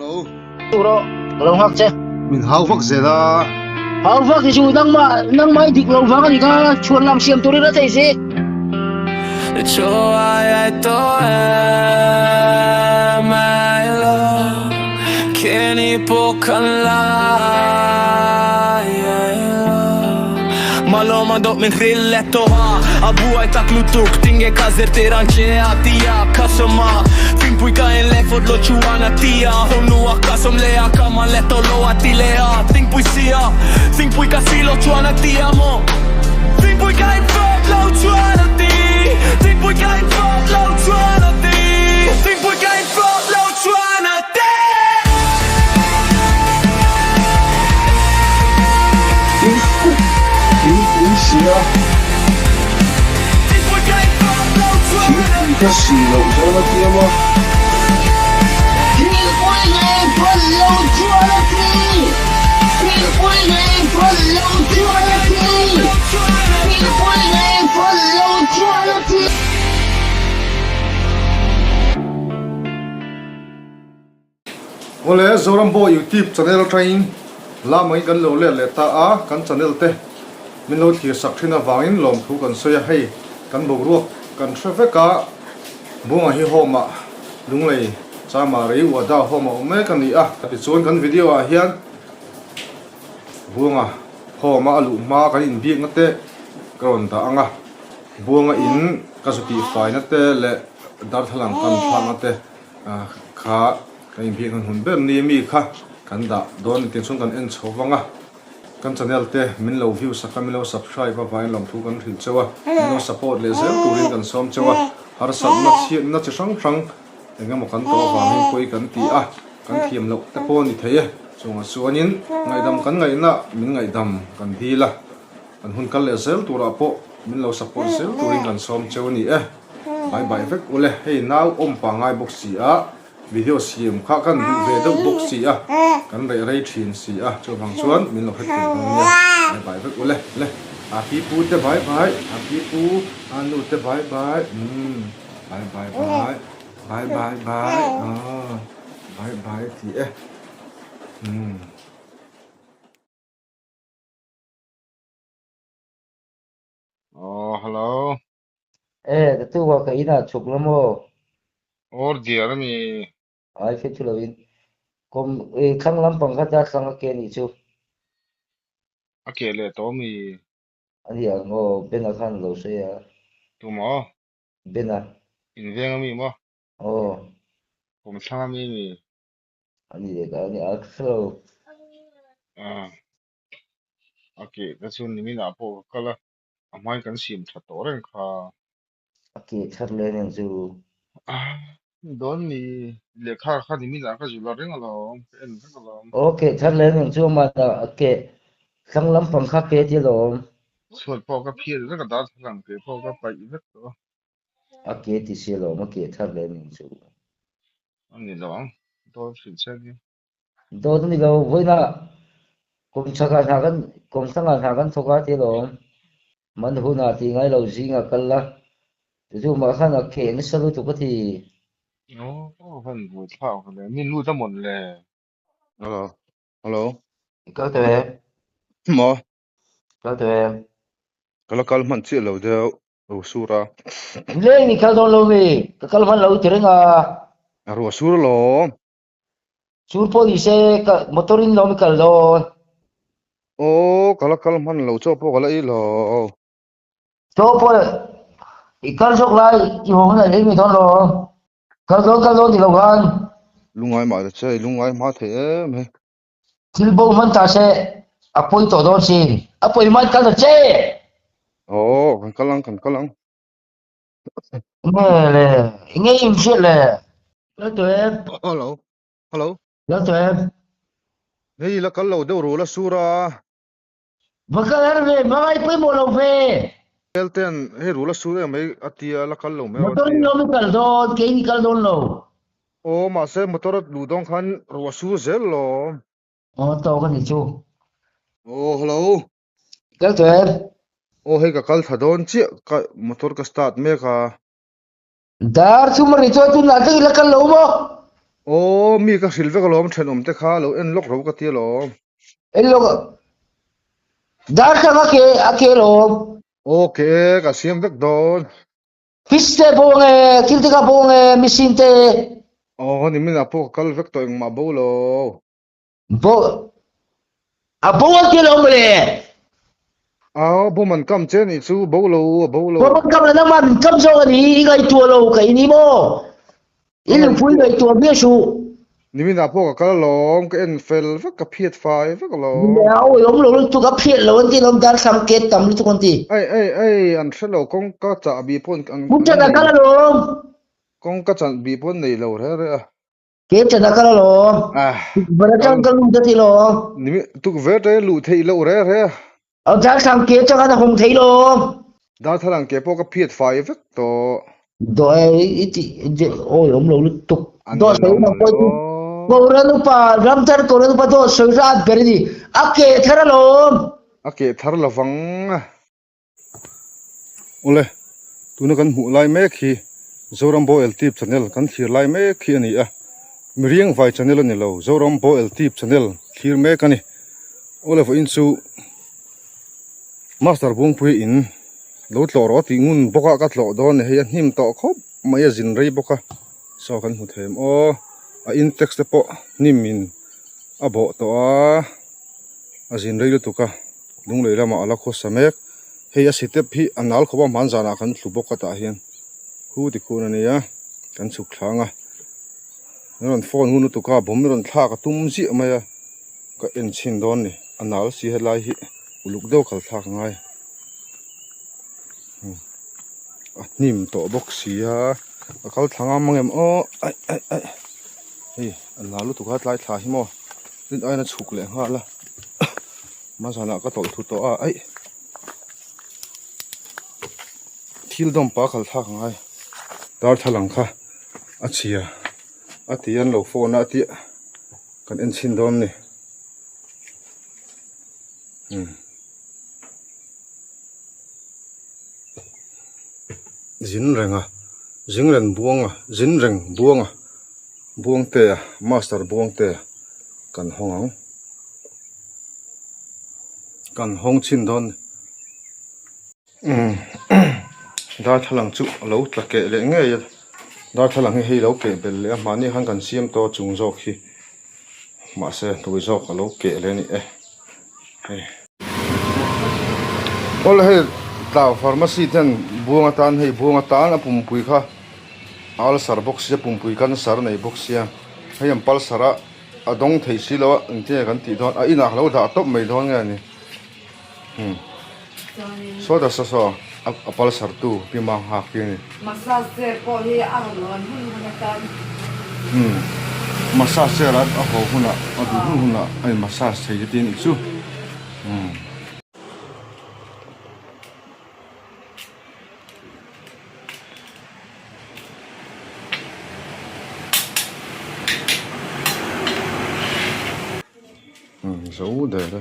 Hello. Uro lâu hoặc chứ Mình háo vắc gì đó. hao vác thì chú đang mai thịt lâu vác thì cả chuồn làm xiêm tôi đã thấy gì cho ai to em my love keni pokala Maloma dok min krilletto ha Abuai taklutuk tinge kazer teranche atia kasoma Fin puika en lefot lo chuana tia Honu akasom lea kama leto lo atilea Think puisia Think puika si lo chuana tia mo Think puika en fot lo chuana ti Think puika en fot lo chuana ti Think puika en fot lo chuana ti Cái gì lộ cho nó kia mà. Oleh zoram bo YouTube channel train la mai kan lo le ta a kan channel te min lo thir sak thina wangin lom thu kan soya hei kan bo ruak kan traffic ka bunga hi homa lunglei chama rei wa da homa me kan ni a ti chuan kan video a hian bunga homa alu ma kan in bi ngate kron ta anga bunga in ka su ti fai na te le dar thalang kan thang ate kha kan in bi kan hun ber ni mi kha kan da don tin chung kan en chowanga kan channel te min lo view saka min lo subscribe va vai lom thu kan thil chewa min lo support le zel turin kan som chewa har sam na chi na chi sang sang engam kan to wa hin koi kan ti a kan thiam lo te pon ni thei chunga suanin ngai dam kan ngai na min ngai dam kan hi la kan hun kal le zel tura po min lo support zel turin kan som chewa ni bye bye vek ule hey now om pa ngai box si a video siam kha kan ve do box si a kan rei thin si a chu bang chuan min lo khat tin nia bye bye vek ule le happy pu te bye bye happy pu anu te bye bye bye bye bye bye bye bye bye bye thì hello. tu vào cái là chụp lắm mô Or dear me. ai phải chú lawin kom khang lam pang khat sang cái ni chu Akele to mi ani à ngô bên là khan lo se à tu mo bên à in venga mi mo ô kom sanga mi ani de cái ani à so ake ta chun ni mi na po kala amai kan sim tha to ren kha cái thắt lên nên chu don ni le kha ni mi na ka ju la ren alo en alo ok thắt lên nên chu mà cái khang lam pang khat pe ti lom suat po ka phir ra ka da thang ke po ka pai vek to cái ti se lom cái thắt lên nên chu ani lawang to sin chen ni do ni lo với na kom chaka thagan kom sanga thagan thoka ti lom man huna ti ngai lo zinga kala chu ma khan a khe ni salu tu ka thi no han bu thao le min lu ta mon le hello hello ka te mo ka te kala kal man chi lo de ro sura le ni kal don lo mi ka kal man lo tirenga ro sura lo sur po di se ka motorin lo mi kal don o kal man lo cho po kala i lo cho po ikal sok lai ki ho na le mi don lo kal don di lo gan lungai ma de che lungai ma the me til bo man ta se apoi to don sin apoi man kal da che o kan kalang nghe le nghe im shit le lo to em hello hello lo to em hey la kal lo de ro la sura Bakal le mai pui mo lo ve elten hey ro la sura me atia la kal lo me motorin lo mi kal don ke ni kal don lo o ma se motor lu dong khan ro su zel lo to ka ni chu o hello kal to em o hey ka kal thadon chi ka motor ka start me ka dar chu mari chu tu na ka ila kal lo mo o ô mi ka sil vek lom then om te kha lo en lok ro ka ti lom elo dar ka ke lom okay ka siam vek don piste bonge kilti ka bonge misinte oh ni min apo kal vek to eng ma bo lo bo a bonge ke lom le bo man kam chen ni chu bo lo bo man kam la man kam zo ni ngai tu lo kai ni mo ilu pui ngai tu bia su ni min apo ka kal lom ka en fel vek ka phiet fai vek lo Ao lom lo tu ka phiet lo ti lom dar sam ke tam lu tu kon ti ai an thelo kong ka cha bi pon an mu cha na kala lom kong ka chan bi pon nei lo re re ke cha na kala lom ah bara chang ka lu ti lom ni tu ve te lu thei lo re re ao dar sam ke cha ka hong thei lom da thalang ke po ka phiet fai vek to do iti o lom lo tu an do so na ko ti Bora nu pa ram tar ko nu pa do so ra beri ni ake thara lom ake thar lawang ole tuna kan mu lai me khi zoram bo el tip channel kan khir lai me khi ani a miriang vai channel ani lo zoram bo el tip channel khir me kani ole fo insu master bung pui in lo tlo ro ti ngun boka ka tlo don he hnim to khop mai zin rei boka so kan hu them o a in text te po nimin a bo to a zin rei tu ka dung le lama ala kho samek he a sitep hi anal khoba man jana kan thlu ka ta hian hu ti khuna ne ya kan chuk thlanga ron phone hunu tu ka bom ron thla ka tum ji maya ka en chin don ni anal si helai hi uluk do khal thak ngai a nim to box sia a kal thanga mangem o ai hi analu tu ka tlai thla hi mo tin aina chuk le nga la ma jana ka tol thu to a ai thil dom pa khal thak ngai dar thalang kha a chia a tian lo phone a ti kan en chin dom ni zin renga zingren buanga zinreng buanga buang te master buang te kan hongang kan hong chin don da thalang chu lo tlake le nge ya da thalang hi lo ke bel le mani han kan siam to chung jok hi ma se tui jok lo ke le ni ol he ta pharmacy ten buanga tan hei buanga tan apum pui kha al sar box ya pum pui kan sar nei box ya hei am pal sara adong thei si lo inte kan ti don a ina lo da top mai don nga ni so da so a pal sar tu pi ma ha ki ni massage po hi arlon hun tan massage ra a ho huna a du huna ai massage sei tin chu dấu để đây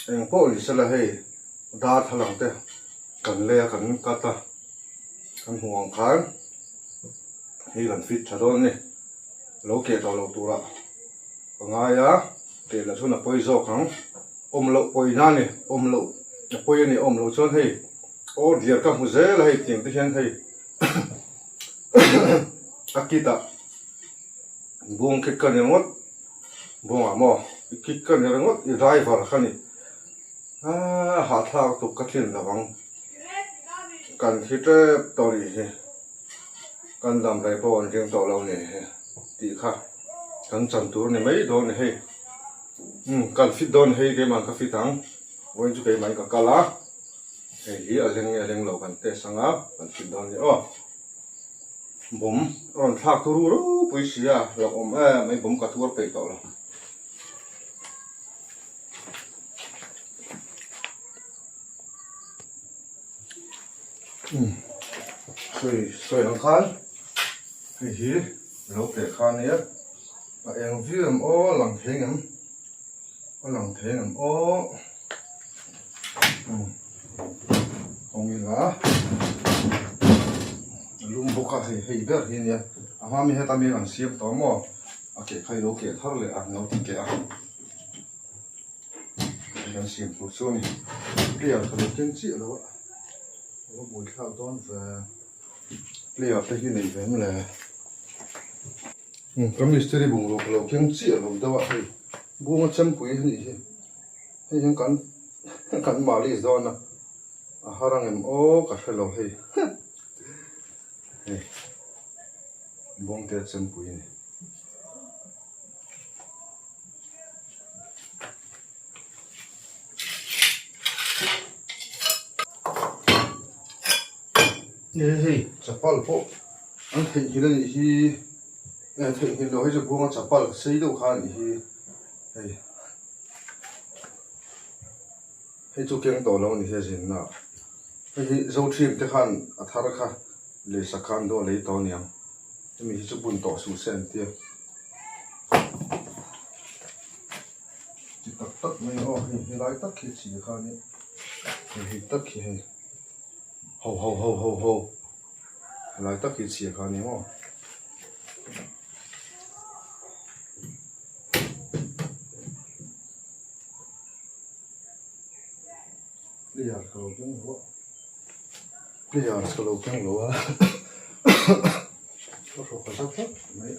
anh phố thì sẽ là hay đa thằng thế cần le cần cắt cần huang khán hay cần fit cho đó nè lâu kẹt vào lâu tu la còn ai á thì là số là bơi gió kháng lậu bơi na nè lậu bơi này lậu cho hay ô diệt các mùa rễ là hay tiền tới hiện hay akita buông cái cân này ngót buông à mò cái cân này ngót driver khani hạ thao tục cắt lên là bằng cần khi thế tàu đi cần làm đại bộ anh riêng tàu lâu này tí khác cần chăn tour này mấy đòn này hay cần fit đòn hay cái mà cái fit thắng với chú cái máy cái cala hi aleng lo kan te sanga kan fit don ni o bom ron thak tu ru pui sia lo om mai bom ka tur pe to lo soi ang khan hi lo te khan ya a eng viam o lang thengam o không như là lùm bốc cả hay bớt hi nhỉ mà mình hay ta mình ăn xiêm tao mò ok khai đồ kẹt thar lệ ăn nấu thì kẹt ăn xiêm phụ số này bây giờ phải kiêng chị rồi có buổi khao đón về bây giờ tới khi này về mới là cái mystery bùng lục lục kiêng chị rồi đâu vậy buông chân quý gì chứ hay những cắn mà lý do nè harang em ô cả fellow hey buông tiệt chân quý này hey chapal po anh thấy cái này thì thấy cái lối cho buông chapal xây đâu khan thì hey hey chú kiêng tổ lâu này thế gì nào hey dấu phim thế khan thà ra kha lấy sắc khan đó lấy tao niang mình chú bún tổ su sen tiệt chỉ tắc tắc mấy hey lại tắc khi chỉ khan này hey tắc khi hey hầu lại tắc khi chỉ khan này mà bây giờ kalau keng lo có số có sắp hết mấy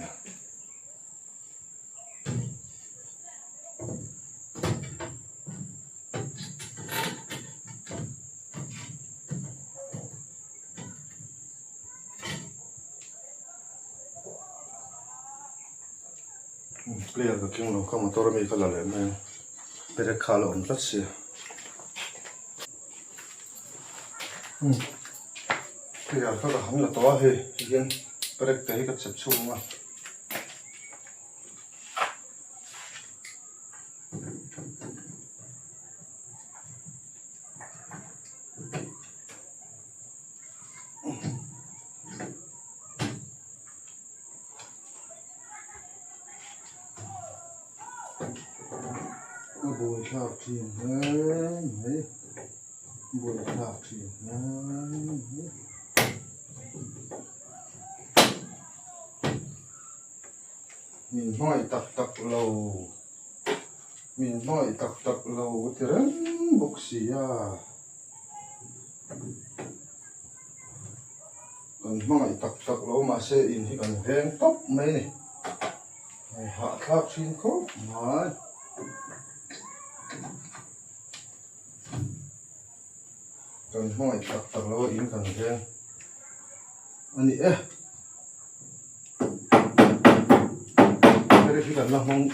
bây giờ keng lo không tôi mới phải làm này bây giờ khá là ổn rất xí bây giờ các bạn là to hay hiện bây giờ thấy các chất chung mà buổi thảo chuyện đấy buổi thảo chuyện đấy mình nói tắc lâu mình nói tắc lâu thì rất bốc xì à còn nói tắc lâu mà sẽ in thì còn ven tóc mấy này hạ tháp xin khóc mà còn nói tắc lâu in còn ven anh ấy cái cần là không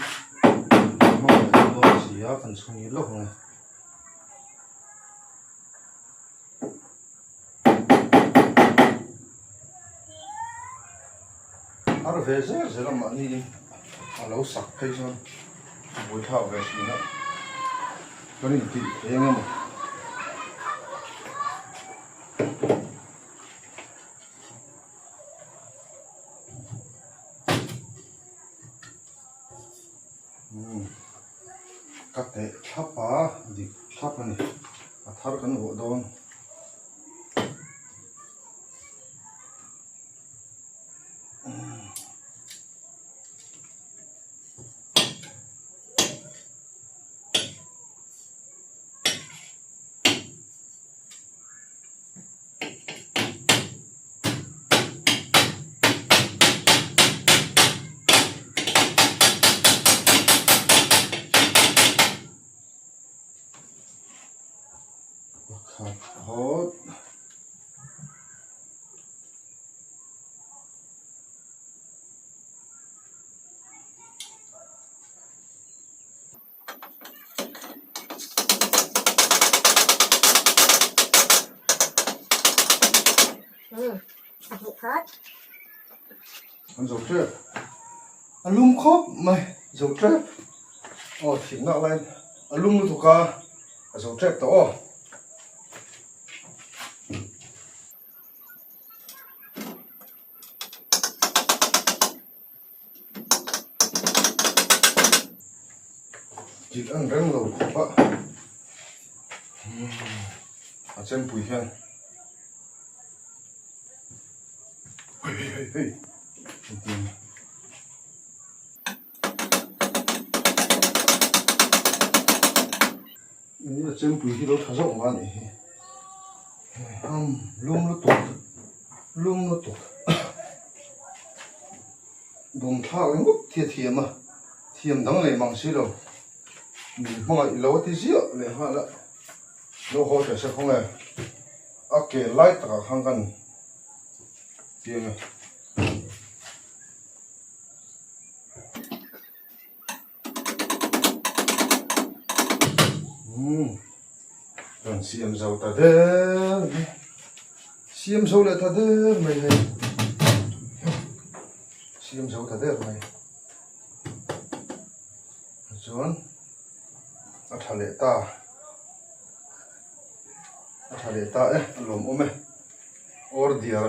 chỉ ở phần xuống như lúc này ở về sẽ làm mọi gì ở lâu sạch hay sao buổi thảo về gì nữa cái này thì thế nghe mà các cái tháp á thì tháp này tháp cái bộ đòn hot ăn dầu trép ăn lum khốp mày dầu trép thịt nặng lên ăn lum nó thuộc cả dầu trép đó thịt ăn rắn dầu khốp á chen pui hian heiนี่เช่นปุ๋ยที่เราทำส่งมาเนี่ยลุ่มละตุกดมท่ากันก็เทียมอ่ะเทียมทั้งเลยมังสิเรามังอีเราที่เสียเลยฮะละเราเขาจะใช้ของอะไรโอเคไล่ตะข้างกันเทียมcòn xiêm dầu ta đơ xiêm dầu lại ta đơ mày này xiêm dầu ta đơ mày rồi thả lệ ta ấy lồm ôm ấy ordia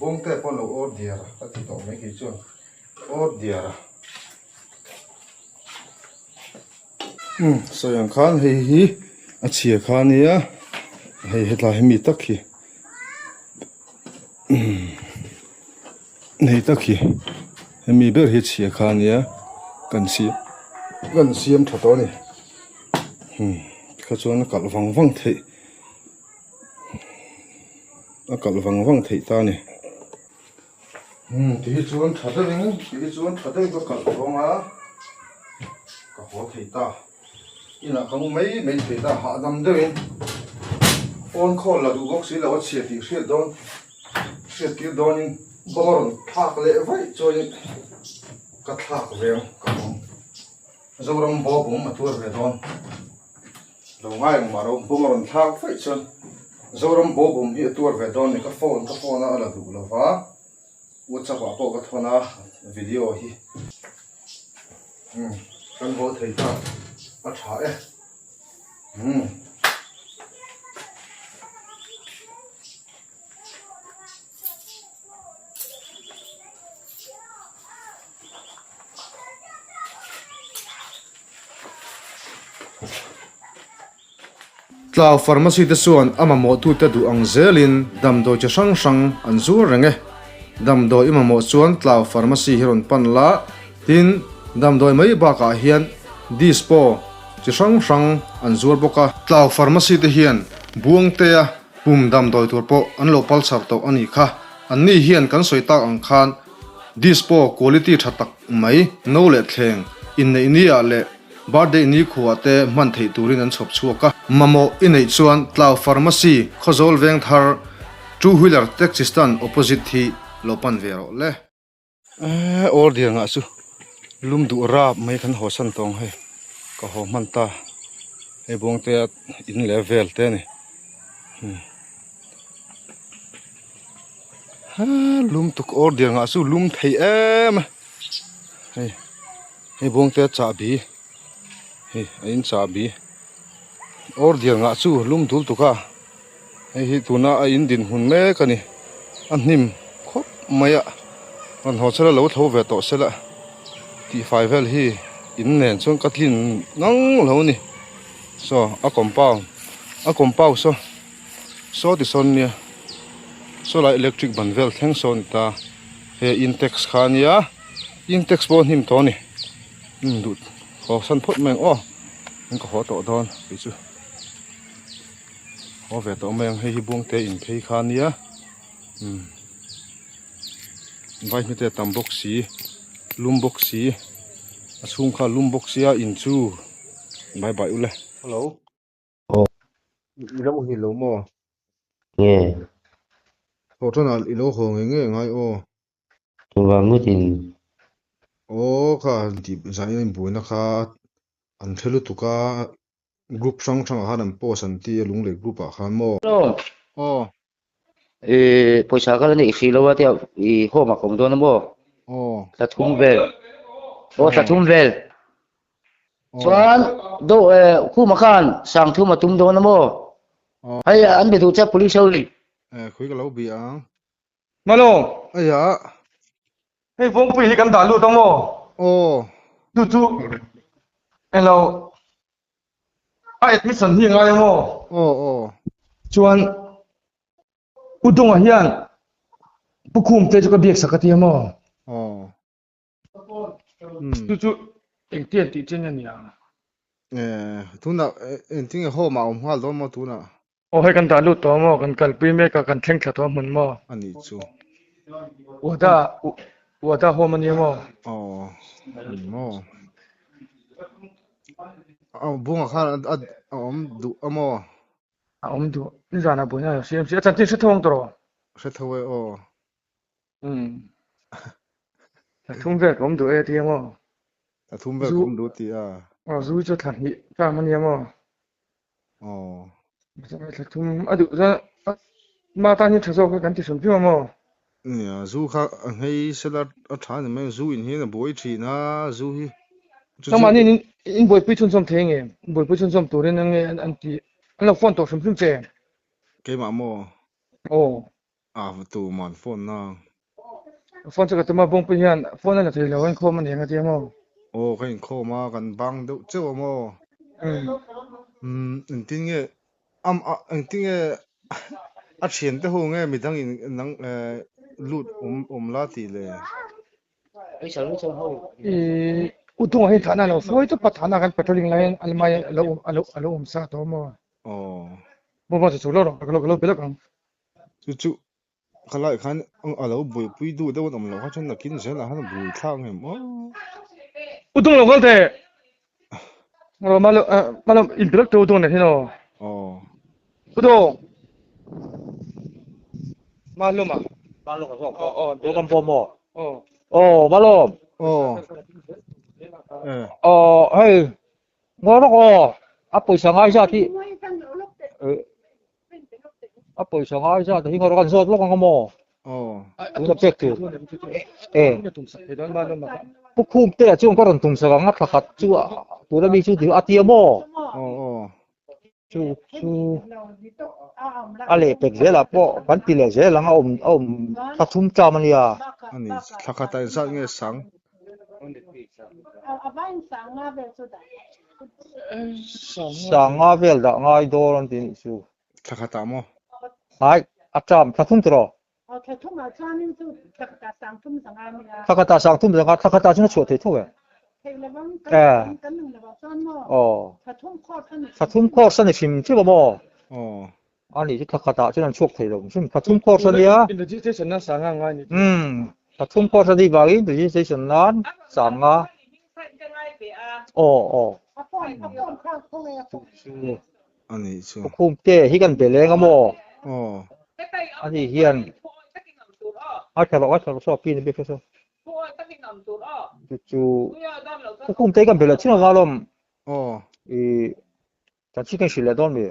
bông tép con lỗ ordia ta chỉ tao mấy cái chuyện ordia sayang khan hei a chia khan nia hei hetla hemi takhi nei takhi hemi ber hi chia khan nia kan siam thato ni kha chuan kal wang thei a kal wang thei ta ni ti chuan thate ko kal wanga ka ho thei ta ina không mấy thì ta hạ năm đấy on call là đủ gốc xí là có chia thì xuyên đón nhưng bao rồi thạc lệ vậy cho những cái thạc về không rồi ông bố bụng mà thua về đón đầu ngay mà đâu bố rồi thạc vậy cho rồi ông bố bụng hiện thua về đón thì cái phone nó là đủ là vá WhatsApp bảo bộ cái thằng nào video hi con bố thấy ta bắt hỏi tlau pharmacy te suan ama mo tu te du ang zelin damdo cha sang an zu renge damdo ima mo chuan tlau pharmacy hiron panla tin damdoi mai ba ka hian dispo chi sang an zur boka tlau pharmacy te hian buang te a pum damdoi tur po an lo pal char to ani kha an ni hian kan soita ang khan dispo quality thatak mai no le thleng in nei ni a le birthday ni khuate man thei turin an chhop chuaka mamo inei chuan tlau pharmacy khozol veng thar two wheeler taxi stand opposite thi lopan vero le order nga su lum du ra mai khan ho san tong he ka ho man ta e bong te in level te ni ha lum tuk order nga su lum thei em he bong te cha bi he in cha bi order nga su lum dul tuka hi tuna a in din hun me kani an nim khop maya an ho chala lo tho ve to sela ti five hi in nen chung katlin nang lo ni so a compound so ti son nia so la electric banvel theng son ta he intex khania intex bon him to ni dut ho san phot meng o in ko ho to don bi chu ho ve to meng he hi bung te in phei khania vai mi te tam box si lum box si asung kha lum box sia in chu bye bye ule hello ilo hi lo mo nghe ho chana ilo ho nge ngai o tôi vào nuôi tin o kha di zai in buina kha an thelu tuka group sang han an po san ti lung le group a khan mo rồi o poi sa cái này khi lâu thì hôm mà không đâu nữa o là thùng về là thùng về chuan do khu mà khan sang thu mà tum đâu nữa hay anh bị tụi chắc police rồi khui ka lo bi ang Malo, aya hey, phone pili kan dalu tong mo. o Tu tu. Hello. admission hi ngai mo ô chuan udong a hian pukhum te chu ka biak sakati mo ô chu eng tian ti chen ani a tu na tiếng hô mà ông hoa đó mà tu na o he kan dalu to mo kan kalpi me ka kan thleng thla to mun mo anh đi chú wada home ani mo ô mò buông khá ông du mò a om du ni zana boina cmc chan tin se thong tro sẽ thôi ô thung ve kom du e ti mo thum về cũng đủ tí à o zu chu than hi ka mani mo ô thum adu za ma ta ni thso ka kan ti sum pi mo nè du khác hay sẽ là ở thằng này mình du in hiện là bồi chỉ na du hi Nang mani in boy pi chun som theng e boy pi chun som tu ren ang an ti an lo phone to sum sum che cái mà mò o tu mòn phone na phone cha ka tuma bong pi hian phone na thei lo an khom ani nga ti mo ô cái khô mà gần bang đâu chưa mò anh tiếng nghe anh tiếng nghe chuyện tới hôm nghe mình đang in năng lút lá tì lệ utung hi thana lo foi to pathana kan patrolling line almai alo sa to mo ồ mo chu lo lo belak ang chú cái lại khán ông ở đâu bùi bùi đu đâu nằm lâu chân là kín sẽ là hắn bùi thang em ó utung lo golte malo in belak to utung ne hino ồ utung malo ma Malo ka so. Do kam po mo. oh Malo. ồ Hey. Ngoro ko. Apoy sa ngai sa ti. Apoy sa ngai sa ti ngoro kan so lo kan mo. ồ Tu na pek tu. don malo ma Pukhum te chu ko ron tum sa nga thakhat chu tu na mi chu ti atia mo. ồ Chu ale pek zela po kan ti le zela nga ta thum cha man ya. anh ấy thắc khát tại sao nghe sáng Sa nga vel da ngai do ron ti chu. thắc khát tao mò Hai acham ta thum tro. Thakata sang thum da thakata chu chu te thu e. Thum ko san ni phim chu mo. ồ Ani chu thakata chu nan chok thei lo. Sim thum ko san ya. in the station na sa nga ngai ni Thum ko san di ba in the station nan sang nga. anh ấy chú Pukhum te hi kan bele nga mo. ồ Ani hian ai thalo so pi ni be so. Chu pukhum te kan bele chino nga lom. ồ Kan chi kan shile don me.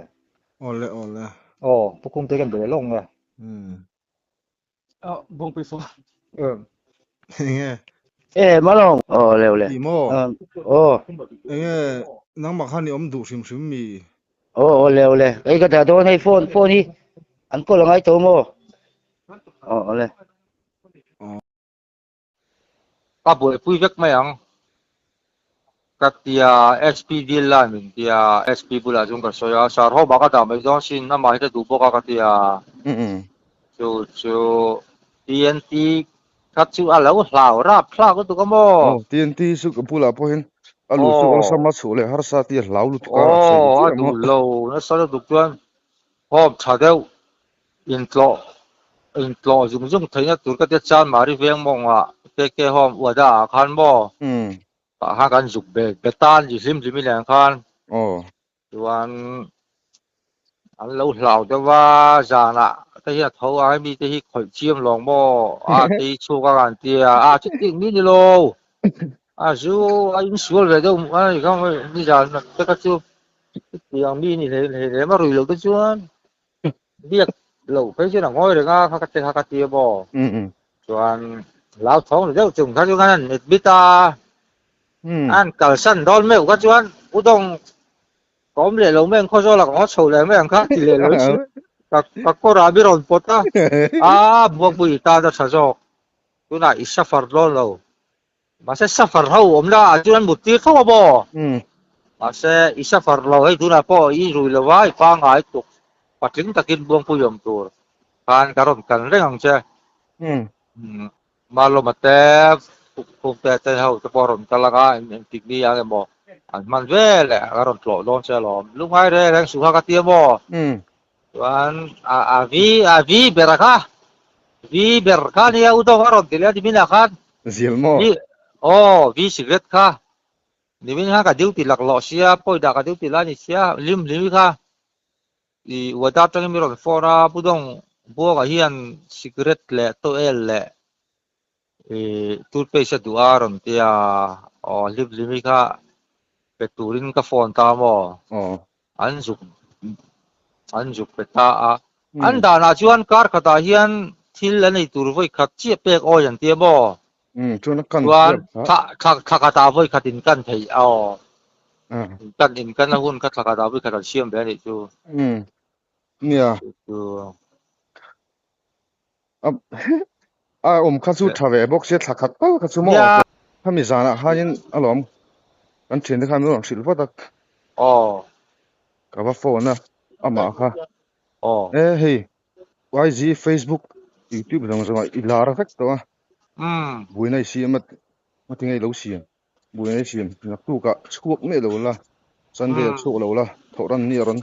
ồ lệ Pukhum te kan bele long nga. bong pi fo nghe Malo. Le. đi mò Oh. nghe nắng mặc khăn thì ông đủ xìm xìm mì Le. Cái ta do nei phone hi. An ko lang ai to mo. Le. Ka buổi pui vek mai ang. Katia SP deal la min tia SP bula jung ka soya sar ho ba ka da mai don sin na mai ta du bo ka tia. Chu TNT ka chu a lo hlau rap hlau ko tu ka mo. TNT su ka pula po hin alu su al sama su le har sa ti lau lu ka A du lo na sa du tuan. Hom cha deu in tlo jung thai na tur ka te chan mari veng mong a ke hom wa da khan mo. Ha kan zuk be betan ji sim mi lang khan. Tuan an lo hlau de wa jana ta hi tho ai mi te hi khoi chiam long mo a ti chu ka kan tia a chi ting mi ni lo a zu a in su le do a ni kan ni ja na ta ka chu tiang mi ni le ma rui lo ta chuan biak lo pe chu na ngoi de ga ka tia bo chuan lao thong de chung ka chu kan nit bita an kal san don me ka chuan udong kom le lo men kho zo la ko chou le men kha ti le lo chi ka ko ra bi ron pota buak bui ta da sa zo tu na i safar lo ma se safar ho om la chuan mut ti tho bo Ase isa farlo ay tuna po irui lawai pa ngai tuk patling takin buang puyom tur kan karon kan rengang che malo mate kum te hau te poron talaga en tikni yang mo an man vele karon tlo lon che lom lungai re reng suha ka tie mo wan a vi beraka vi berka ni udo karon tile di minakan ziel mo vi vi sigret ka ni min ha ka diu ti lak lo sia poi da ka diu ti la ni sia lim ka i wada tang mi ron fora budong bo ka hian secret le to el le tur pe sa duaron tia lim ka peturin ka phone ta mo an zuk peta a an da na chuan kar khata hian thil anei tur voi khat chi pek o yan tia mo chuan kan chuan kha ta voi khatin kan thei kan in kan hun ka thaka da voi khat siam be ni chu nia chu kha chu thave box se thakat pa kha chu mo khami zana hain alom kan chen de khami ron sil watak ka ba phone na ama kha hey YG Facebook YouTube dong zama ilara khak to buinai si amat matingai lo siam buinai siam na tu ka chuak me lo la sunday chu lo la thoran ni ron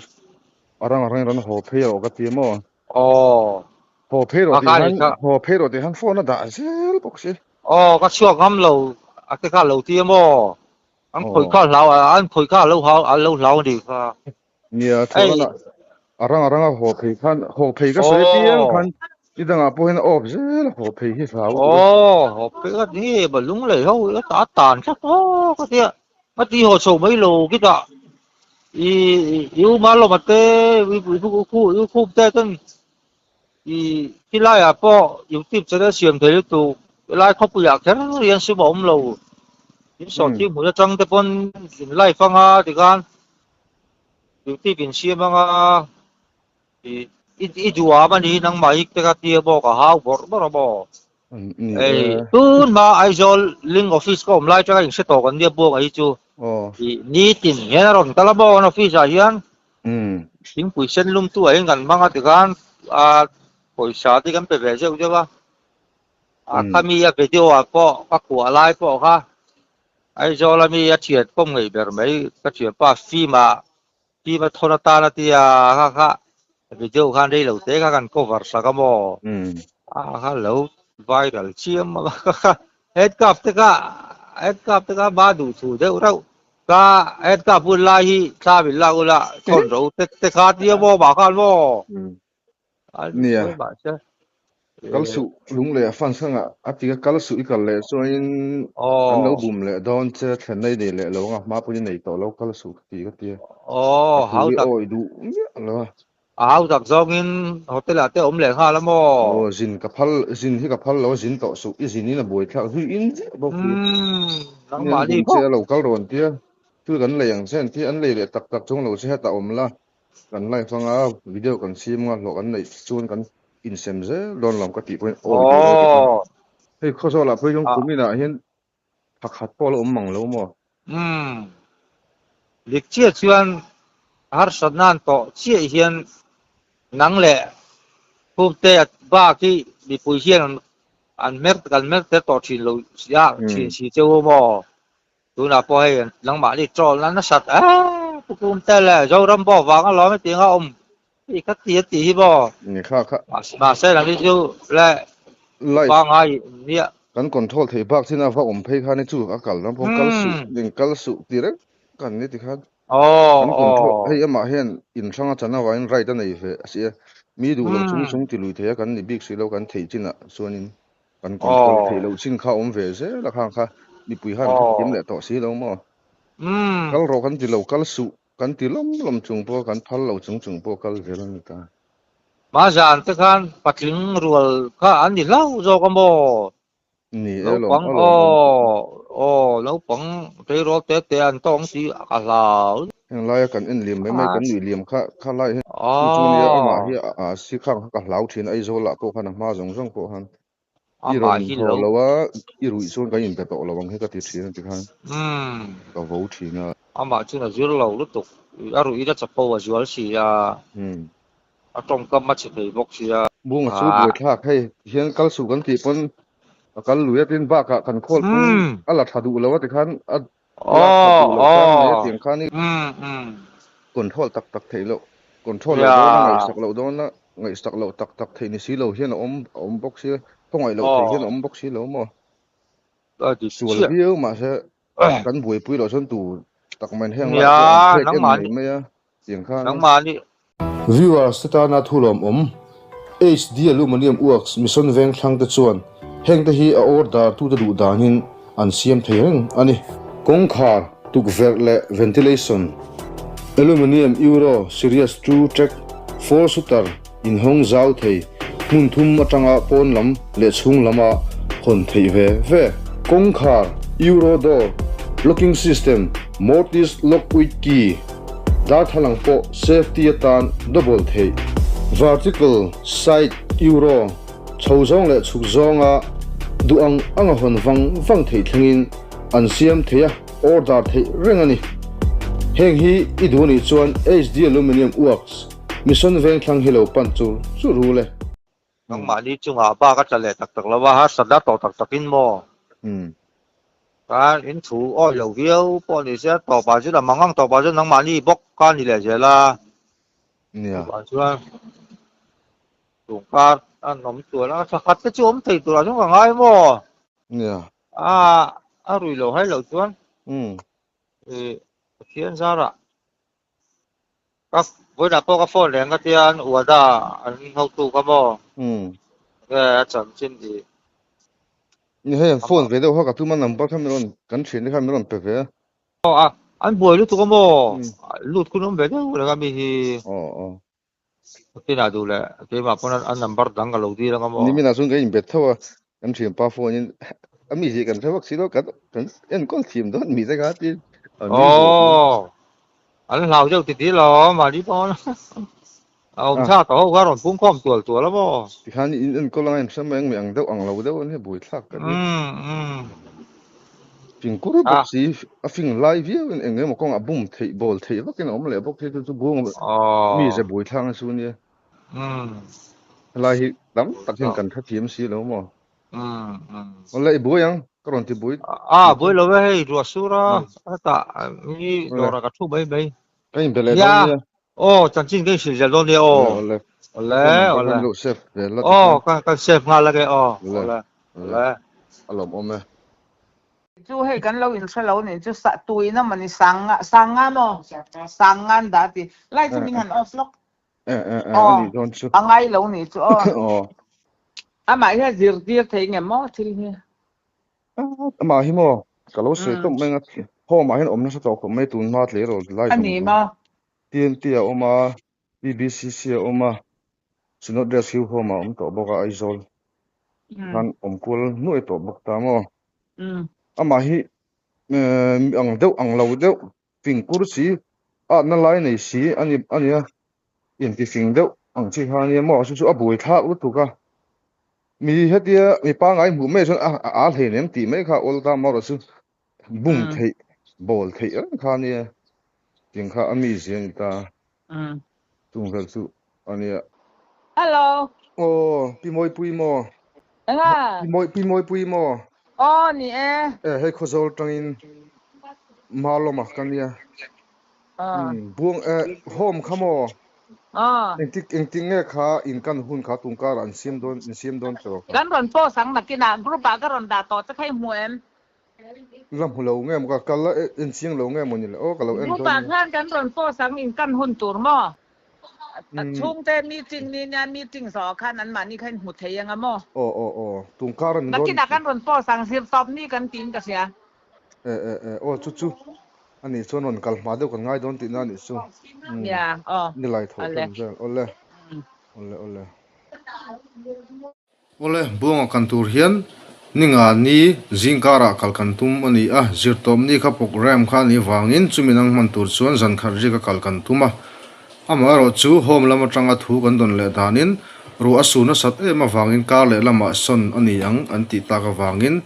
arang ron ho pheo ka ti mo ho phero ti han phone da zel box se ka chuak ngam lo ate ka lo ti mo an phoi ka lo hau ni ka nia thoran arang ho phei ka soi tiang khan idanga po hin op zel ho phei hi fa ho phei ka ni ba lung le ho ta tan ka ka ti ma ti ho so mai lo ki ta yu ma lo ma te yu khu te tan ki lai a po YouTube cha da siam the tu lai kho pu yak thang rian su bom lo in so ti mu chang te pon lai fanga ti kan YouTube in siam nga i juwa man ni nang mai te ka ti bo ka hau bor bo tun ma ai zol link office ko lai cha in se to kan dia bo ai chu ni tin hian ron tala bo on office a hian ting pui sen lum tu ai ngan manga ti kan poisa ti kan pe ve je ba kami ya video a po ka ku lai po kha ai zol mi ya thiet pom ngai ber mai ka thiet pa fi ma thona ta na ti a kha video khan dei lo te ka kan cover sa ka mo kha lo viral chiam ma head cap te ka ba du su de rau ka head cap bun lai hi sa bi la ula thon ro te kha ti mo ba khan mo nia kalsu lung le fan sanga atika kalsu ikal le so in an lo bum le don che thlen nei de le lo nga ma pu ni nei to lo kalsu ti ka ti how tak oi du lo how tak zong in hotel ate om le kha la mo zin hi ka phal lo zin to su i zin ni na boi thak hu in bo nang ma ni che lo kal ron tia tu kan le yang sen ti an le tak chung lo se ta om la kan lai fanga video kan sim nga lo kan nei chun kan in sem ze don lam ka ti point hei kho so la poi jong kumi na hian pakhat pol mang lo mo lik chia chuan har sanan to chia hian nang le pum te ba ki bi pui hian an mer te to thin lo ya thin si cheu mo tu na po hai nang ma ni trol na sat pum te le zo ram bo wang a lo me ti nga i ka ti bo ni kha ma se la ni chu le ba ngai ni kan control thei bak thina va phei kha ni chu a kal ram phong kal su ti re kan ni ti kha kan control hei ama hian in thanga chana wa in right nei ve asia mi du lo chung ti lui the kan ni big si lo kan thei china suanin kan control thei lo chin kha ve se la kha ni pui han kim le to si lo mo kal ro kan ti lo kal su kan ti lom chung po kan phal lo chung po kal ve lan ta ma jan te khan patling rual kha an ni lau zo ka mo ni lo pang lo pang te ro te an tong si ka lau lai kan en lim mai kan ni lim kha lai chu ni ama hi si khang ka lau thin ai zo la po khan ma jong po han i ron lo wa i rui chun ka in pe to lo wang he ka ti thin ti khan ka vo thina ama chu na zul lo lutuk aru ida chapo wa zual si ya atong kam ma chi thei bok si ya buông chú buổi thác hay hiện kal su kan ti pon kal luya tin ba ka kan khol pun ala thadu lawa ti khan ala thadu lo kan ne tiang khan ni control tak tak thei lo control lo don ngai sak lo don na ngai sak lo tak tak thei ni si lo hian om bok si thongai lo thei hian om bok si lo mo sual biu ma se kan buổi pui lo son tu tak man heng la nang ma ni me ya tiang khan nang ma ni viewers ta na thulom HD Aluminium Works mission veng thlang te chuan heng te hi a order tu da du danin an siam theiring ani kongkhar tuk ver le ventilation aluminium euro series 2 track 4 sutar in hong zau thei hun thum atanga pon lam le chung lama hon thei ve kongkhar euro door locking system mortise lock with key dar thalang po safety atan double thei vertical side euro chhozong le chukzonga duang anga hon wang thei thlengin an siam theya order thei rengani heng hi iduni chuan HD Aluminium Works mission veng thlang hilo panchu chu rule nang ma ni chunga ba ka chale tak tak lawa ha sada to tak takin mo ka in thu o lo viau po ni se to ba chu la mangang to ba chu nang ma ni bok ka ni le je la nia ba chu tung ka an nom tu la sa khat te chu om thei tu la chung ka ngai mo nia a rui lo hai lo chuan thiên ra ra các với đã có phone liền cái tiền ủa da anh hậu tu cái mò cái chẳng trên gì ni he phone ve do ha ka tu man number kham ron kan thin ni kham ron pe ve anh buổi lúc tu cái mò lúc cũng không về đâu là cái gì cái nào đủ lệ cái mà con anh number đăng cái đầu tiên là cái mò ni mi na sun cái in bet thawa kan thin pa phone in ami ji kan thawak si do kan en kon thim do mi za ga ti anh lao cho tí lo mà đi con ông cha tao có rồi cũng không tuổi lắm mò thì khan in ko lang sam mang miang do ang lo do ne bui thak kan ping ko bok si a fing live view en engem ko nga bum thei bol thei ba ken om le bok thei tu bu mi je bui thang su ni lai hi dam tak hin kan tha thiam si lo mo ole bui yang karon ti bui bui lo ve ru su ra ta ni do ra ka thu bai bai cái bele đó nha chẳng chính cái sự giờ đó đi ole lo chef về là cái chef nga là cái ole alom ome chú hay cái lâu in sao lâu này chú sa tuổi nó mà ni sang ngàn mà sang ngàn đã thì lại chú mình hẳn off lock đi don chú ngay lâu này chú mà cái gì gì thấy nghe mó thì mà hi mo cả lâu sợi tôm mấy ngắt ho mà hiện nó sẽ tao cũng mấy tuần mát lấy rồi lại anh ấy mà TNT oma BBCC oma sunod rescue ho ma to boka aizol han kul nuôi to bok ta mo ama hi ang deuh ang lo deuh fing kur si na lai nei si ani in ti fing deuh ang chi hani mo su a bui tha u tu ka mi hetia mi pa ngai mu me son a the nem ti me kha ol ta mo ro su bung thei bol thei kha ni tiếng kha ami ziang ta tung khal su ania hello pi moi pui mo nga pi moi pui mo ni he khozol tangin malo ma kania buang home khamo engting nge kha in kan hun kha tung ka ran sim don to kan ron po sang na kina group ba ka ron da to cha khai muem lam hulo nge mo ka kala in siang lo nge mo ni o kala en group ba kan ron po sang in kan hun tur mo chung te meeting ni nya meeting so khan an ma ni khan hu thei yang mo tung ka ran don kina kan ron po sang sir top ni kan tin ka sia chu ani sonon kal ma do kan ngai don tin na ni su ya ni lai tho ole buang kan tur hian ninga ni zingkara kalkantum ani zirtom ni kha program kha ni wangin chuminang mantur chuan zan kharji ka kalkantuma amaro chu hom lama tanga thu kan don le danin ru asuna sat ema wangin kar le lama son ani yang anti ta ka wangin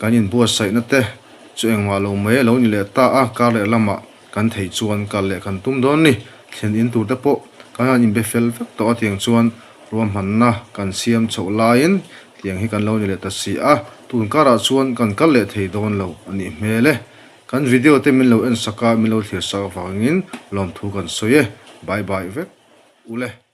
kanin bu sai na te chu engwa lo me lo ni le ta kar le lama kan thei chuan kal le kan tum don ni thlen in tur te pawh kan in be fel vek to atiang chuan ruam hmanna kan siam chho lain tiang hi kan lo ni le ta si a tun kara chuan kan kal le thei don lo ani hmele kan video te min lo en saka min lo thlir sa wangin lom thu kan soye bye bye vek ule